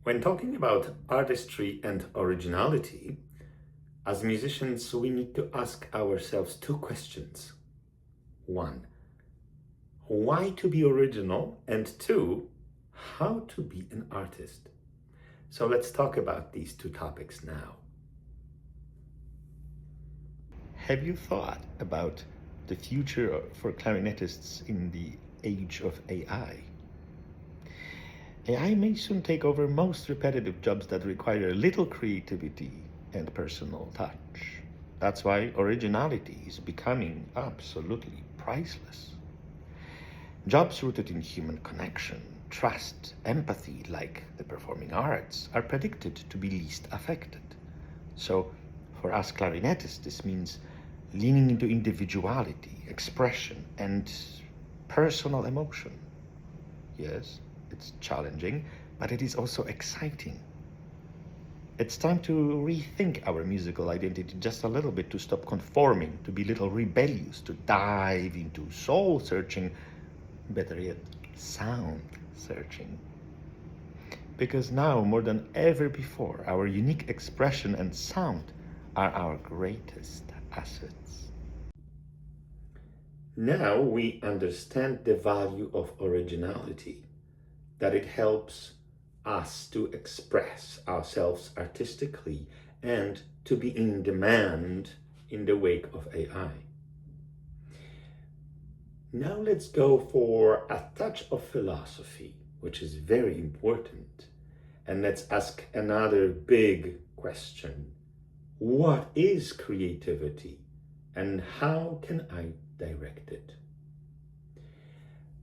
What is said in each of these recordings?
When talking about artistry and originality, as musicians, we need to ask ourselves two questions. One, why to be original? And two, how to be an artist? So let's talk about these two topics now. Have you thought about the future for clarinetists in the age of AI? AI may soon take over most repetitive jobs that require little creativity and personal touch. That's why originality is becoming absolutely priceless. Jobs rooted in human connection, trust, empathy, like the performing arts, are predicted to be least affected. So, for us clarinetists, this means leaning into individuality, expression, and personal emotion. Yes, it's challenging, but it is also exciting. It's time to rethink our musical identity just a little bit, to stop conforming, to be a little rebellious, to dive into soul searching, better yet, sound searching. Because now, more than ever before, our unique expression and sound are our greatest assets. Now we understand the value of originality, that it helps us to express ourselves artistically and to be in demand in the wake of AI. Now let's go for a touch of philosophy, which is very important. And let's ask another big question. What is creativity and how can I direct it?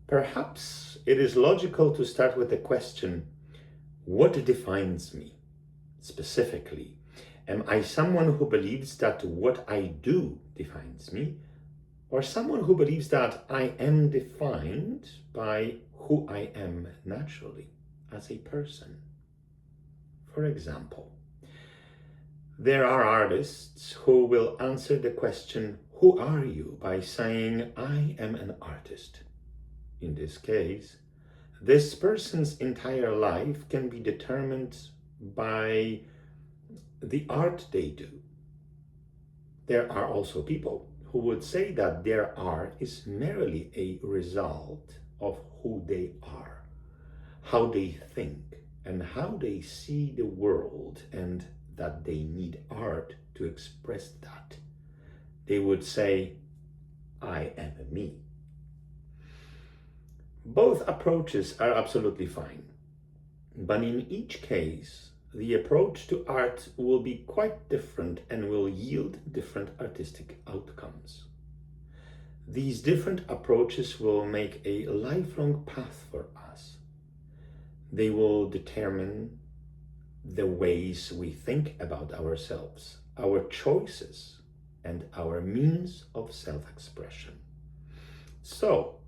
Perhaps it is logical to start with the question, what defines me specifically? Am I someone who believes that what I do defines me? Or someone who believes that I am defined by who I am naturally as a person? For example, there are artists who will answer the question, who are you? By saying, I am an artist. In this case, this person's entire life can be determined by the art they do. There are also people who would say that their art is merely a result of who they are, how they think, and how they see the world, and that they need art to express that. They would say, I am me. Both approaches are absolutely fine, but in each case, the approach to art will be quite different and will yield different artistic outcomes. These different approaches will make a lifelong path for us. They will determine the ways we think about ourselves, our choices, and our means of self-expression. So,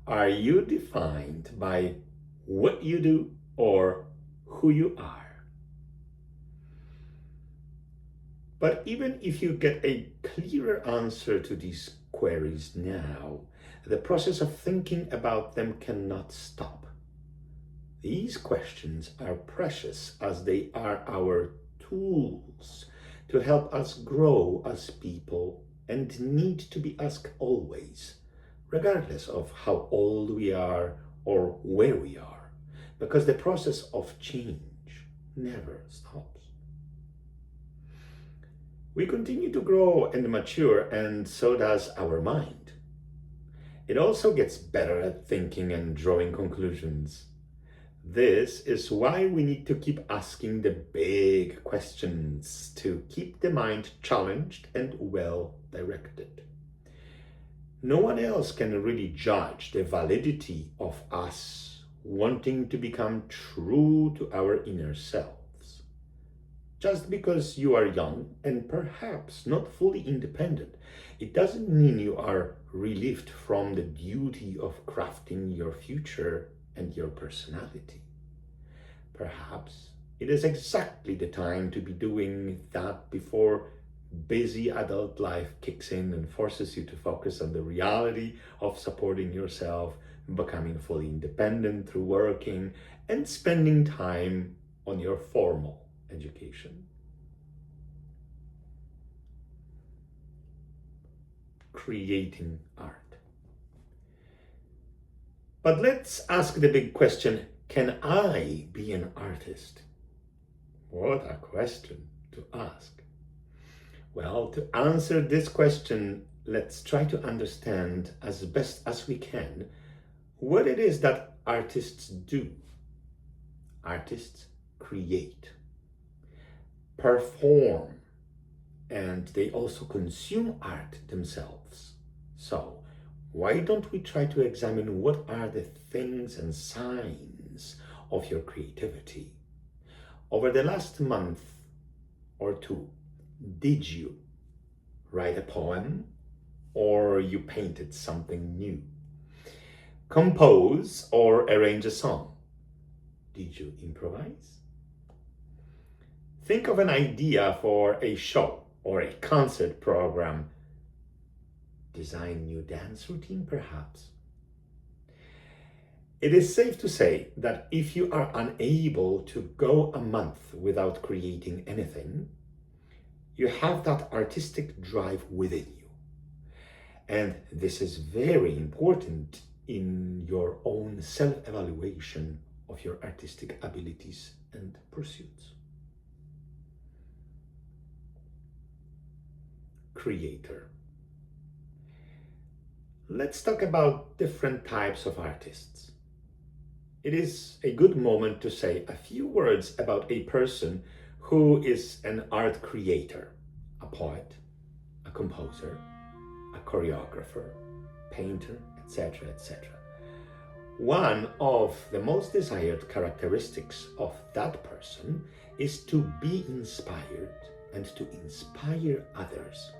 are you defined by what you do or who you are? But even if you get a clearer answer to these queries now, the process of thinking about them cannot stop. These questions are precious as they are our tools to help us grow as people and need to be asked always, regardless of how old we are or where we are, because the process of change never stops. We continue to grow and mature, and so does our mind. It also gets better at thinking and drawing conclusions. This is why we need to keep asking the big questions to keep the mind challenged and well directed. No one else can really judge the validity of us wanting to become true to our inner selves. Just because you are young and perhaps not fully independent, it doesn't mean you are relieved from the duty of crafting your future and your personality. Perhaps it is exactly the time to be doing that before busy adult life kicks in and forces you to focus on the reality of supporting yourself, becoming fully independent through working, and spending time on your formal education. Creating art. But let's ask the big question, can I be an artist? What a question to ask. Well, to answer this question, let's try to understand as best as we can what it is that artists do. Artists create, perform, and they also consume art themselves. So, why don't we try to examine what are the things and signs of your creativity? Over the last month or two, did you write a poem or you painted something new? Compose or arrange a song? Did you improvise? Think of an idea for a show or a concert program. Design new dance routine, perhaps. It is safe to say that if you are unable to go a month without creating anything, you have that artistic drive within you. And this is very important in your own self-evaluation of your artistic abilities and pursuits. Creator. Let's talk about different types of artists. It is a good moment to say a few words about a person who is an art creator, a poet, a composer, a choreographer, painter, etc., etc. One of the most desired characteristics of that person is to be inspired and to inspire others.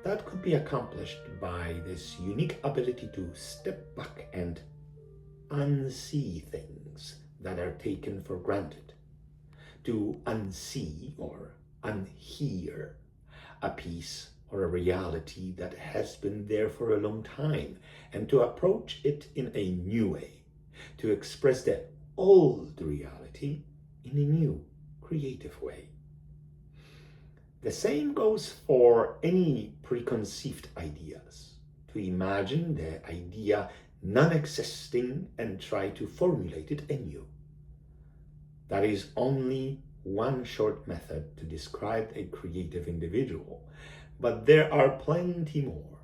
That could be accomplished by this unique ability to step back and unsee things that are taken for granted, to unsee or unhear a piece or a reality that has been there for a long time, and to approach it in a new way, to express the old reality in a new, creative way. The same goes for any preconceived ideas, to imagine the idea non-existing and try to formulate it anew. That is only one short method to describe a creative individual, but there are plenty more.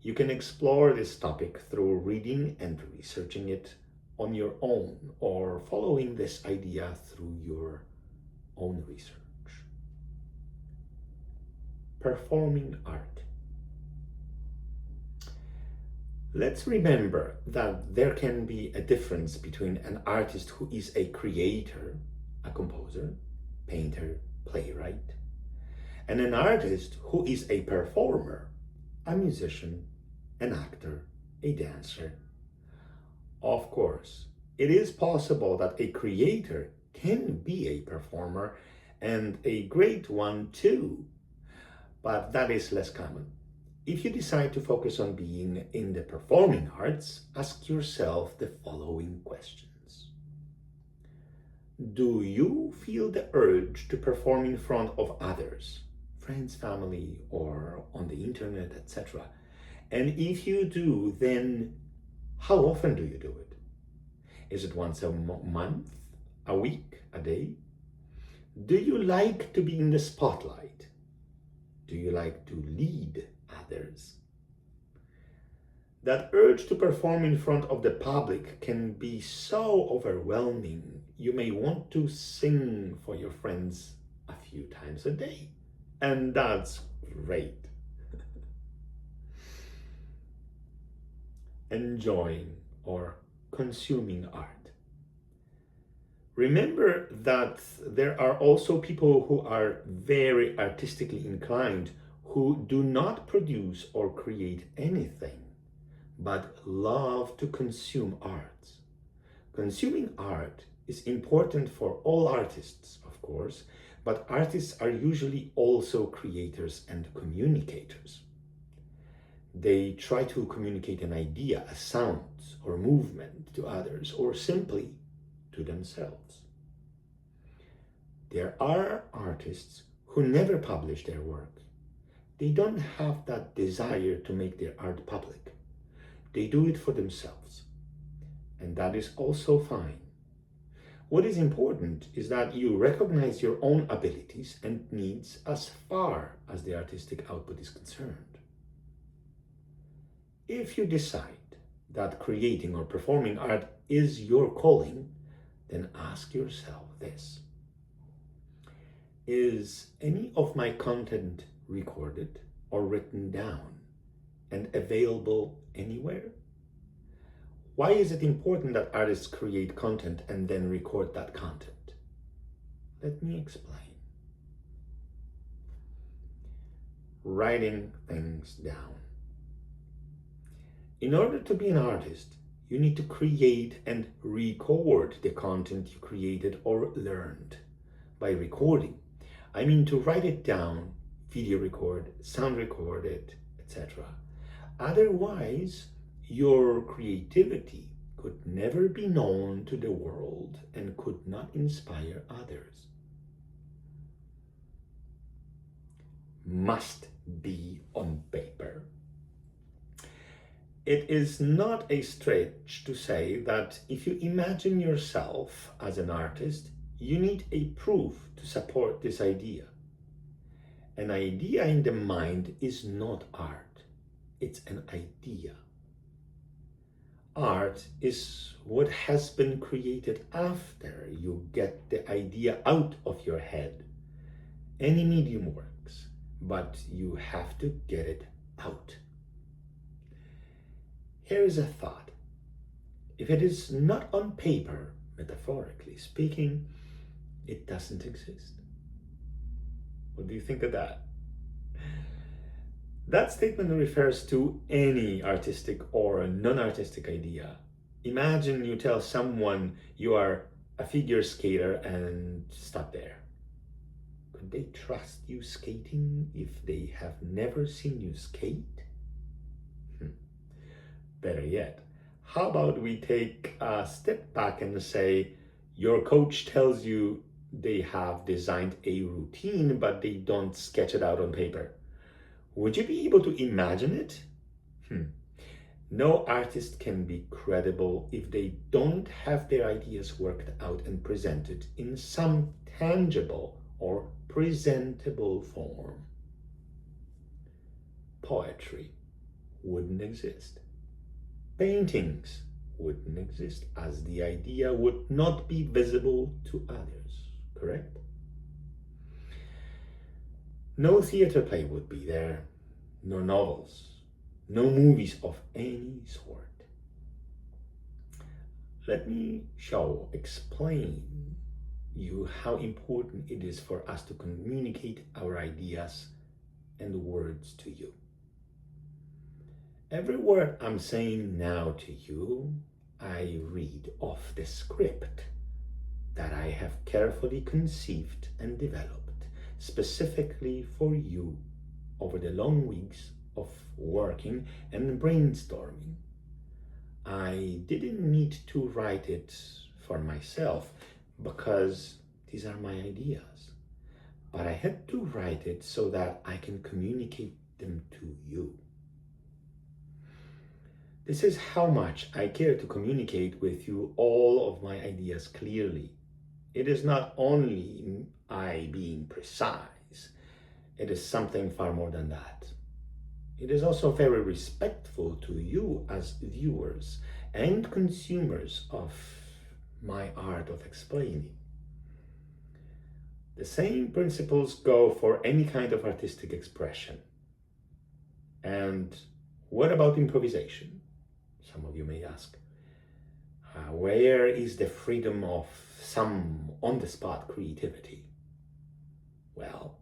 You can explore this topic through reading and researching it on your own, or following this idea through your own research. Performing art. Let's remember that there can be a difference between an artist who is a creator, a composer, painter, playwright, and an artist who is a performer, a musician, an actor, a dancer. Of course, it is possible that a creator can be a performer, and a great one too, but that is less common. If you decide to focus on being in the performing arts, ask yourself the following questions. Do you feel the urge to perform in front of others, friends, family, or on the internet, etc.? And if you do, then how often do you do it? Is it once a month, a week, a day? Do you like to be in the spotlight? Do you like to lead others? That urge to perform in front of the public can be so overwhelming. You may want to sing for your friends a few times a day, and that's great. Enjoying or consuming art. Remember that there are also people who are very artistically inclined who do not produce or create anything, but love to consume art. Consuming art is important for all artists, of course, but artists are usually also creators and communicators. They try to communicate an idea, a sound or movement to others, or simply to themselves. There are artists who never publish their work. They don't have that desire to make their art public. They do it for themselves. And that is also fine. What is important is that you recognize your own abilities and needs as far as the artistic output is concerned. If you decide that creating or performing art is your calling, then ask yourself this: is any of my content recorded or written down and available anywhere? Why is it important that artists create content and then record that content? Let me explain. Writing things down. In order to be an artist, you need to create and record the content you created or learned. By recording, I mean to write it down, video record, sound record it, etc. Otherwise, your creativity could never be known to the world and could not inspire others. Must be on paper. It is not a stretch to say that if you imagine yourself as an artist, you need a proof to support this idea. An idea in the mind is not art, it's an idea. Art is what has been created after you get the idea out of your head. Any medium works, but you have to get it out. Here is a thought. If it is not on paper, metaphorically speaking, it doesn't exist. What do you think of that? That statement refers to any artistic or non-artistic idea. Imagine you tell someone you are a figure skater and stop there. Could they trust you skating if they have never seen you skate? Better yet, how about we take a step back and say your coach tells you they have designed a routine, but they don't sketch it out on paper. Would you be able to imagine it? No artist can be credible if they don't have their ideas worked out and presented in some tangible or presentable form. Poetry wouldn't exist. Paintings wouldn't exist, as the idea would not be visible to others, correct? No theater play would be there, no novels, no movies of any sort. Let me explain you how important it is for us to communicate our ideas and words to you. Every word I'm saying now to you, I read off the script that I have carefully conceived and developed specifically for you over the long weeks of working and brainstorming. I didn't need to write it for myself because these are my ideas, but I had to write it so that I can communicate them to you. This is how much I care to communicate with you all of my ideas clearly. It is not only I being precise, it is something far more than that. It is also very respectful to you as viewers and consumers of my art of explaining. The same principles go for any kind of artistic expression. And what about improvisation? Some of you may ask. Where is the freedom of some on-the-spot creativity? Well,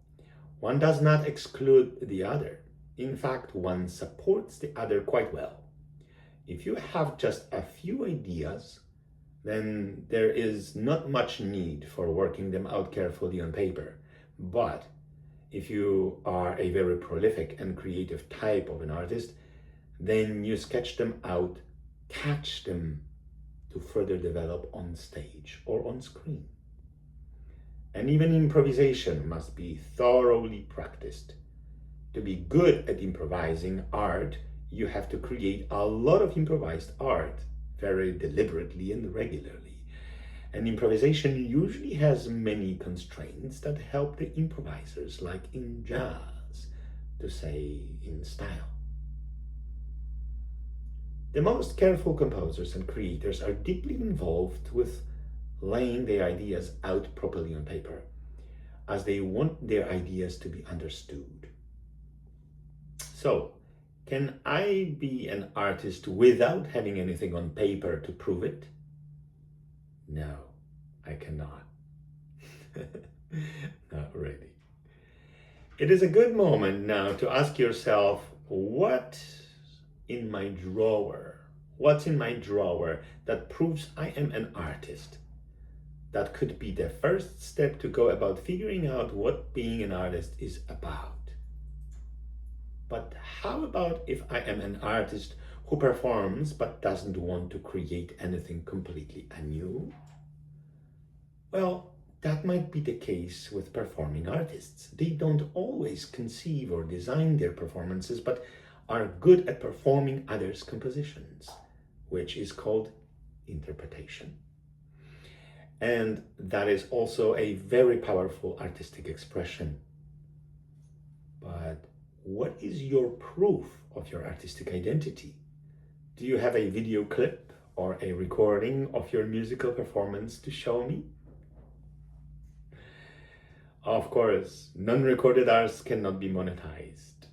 one does not exclude the other. In fact, one supports the other quite well. If you have just a few ideas, then there is not much need for working them out carefully on paper. But if you are a very prolific and creative type of an artist, then you sketch them out, catch them to further develop on stage or on screen. And even improvisation must be thoroughly practiced. To be good at improvising art, you have to create a lot of improvised art very deliberately and regularly. And improvisation usually has many constraints that help the improvisers, like in jazz, to say in style. The most careful composers and creators are deeply involved with laying their ideas out properly on paper, as they want their ideas to be understood. So, can I be an artist without having anything on paper to prove it? No, I cannot. Not really. It is a good moment now to ask yourself, what's in my drawer that proves I am an artist? That could be the first step to go about figuring out what being an artist is about. But how about if I am an artist who performs but doesn't want to create anything completely anew? Well, that might be the case with performing artists. They don't always conceive or design their performances, but are good at performing others' compositions, which is called interpretation. And that is also a very powerful artistic expression. But what is your proof of your artistic identity? Do you have a video clip or a recording of your musical performance to show me? Of course, non-recorded arts cannot be monetized.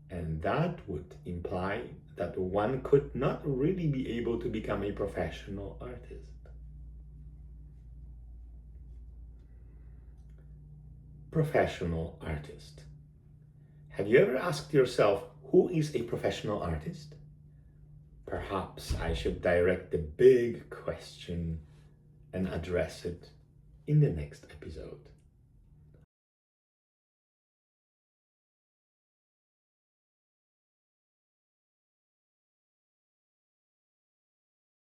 And that would imply that one could not really be able to become a professional artist. Professional artist. Have you ever asked yourself, who is a professional artist? Perhaps I should direct the big question and address it in the next episode.